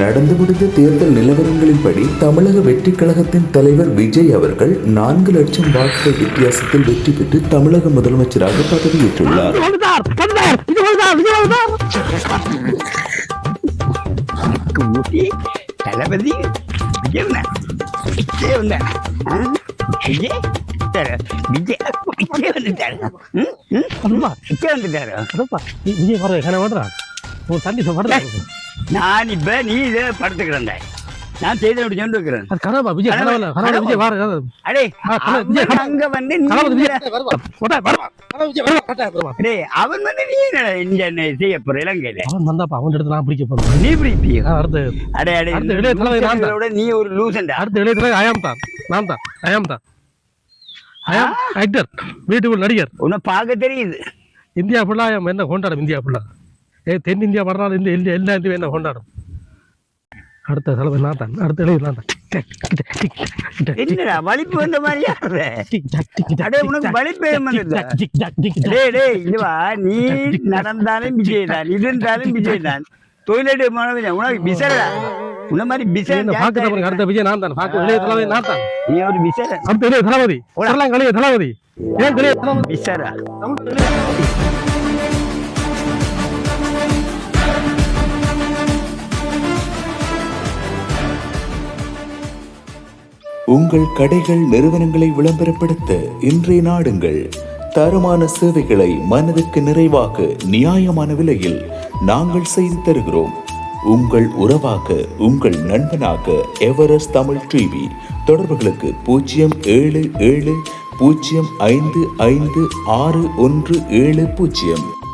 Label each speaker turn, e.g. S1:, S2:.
S1: நடந்து முடிந்த தேர்தல் நிலவரங்களின்படி தமிழக வெற்றிக் கழகத்தின் தலைவர் விஜய் அவர்கள் 4 லட்சம் வாக்குகள் வித்தியாசத்தில் வெற்றி பெற்று தமிழக முதலமைச்சராக பதவியேற்றுள்ளார்.
S2: தளபதி நான் இப்ப நீ இதை படுத்துக்கிறேன். நான் செய்த சொல்லிருக்கிறேன். அங்க வந்து அவன் வந்து நீ செய்ய போற இலங்கையில நீ நீ ஒரு லூசன்டா.
S3: நடிகர்
S2: உன்னை பார்க்க தெரியுது.
S3: இந்தியா ஃபுல்லா என்ன கொண்டாடும். இந்தியா ஃபுல்லா தென் இந்தியா வரனால எல்லா இந்தியா என்ன கொண்டாடும். அடுத்த தலைவர் நான் தான். அடுத்த இளைஞர் நான் தான்.
S2: என்னடா வலிப்பு வந்த மாதிரியா? உனக்கு வலிப்பு நீ நடந்தாலும் விஜய் தான், இருந்தாலும் விஜய் தான். தொழிலடி உனக்கு பிசரா உன்ன மாதிரி பிசர்.
S3: அடுத்த விஜய் நான் தான். இளைய தளபதி நான் தான்.
S2: நீ ஒரு பிசர்.
S3: அடுத்த இளைய தளபதி இளைய தளபதி
S2: பிசரா.
S1: உங்கள் கடைகள் நிறுவனங்களை விளம்பரப்படுத்த இன்றைய நாடுங்கள். தரமான சேவைகளை மனதுக்கு நிறைவாக நியாயமான விலையில் நாங்கள் செய்து தருகிறோம். உங்கள் உறவாக, உங்கள் நண்பனாக எவரெஸ்ட் தமிழ் டிவி. தொடர்புகளுக்கு 077055617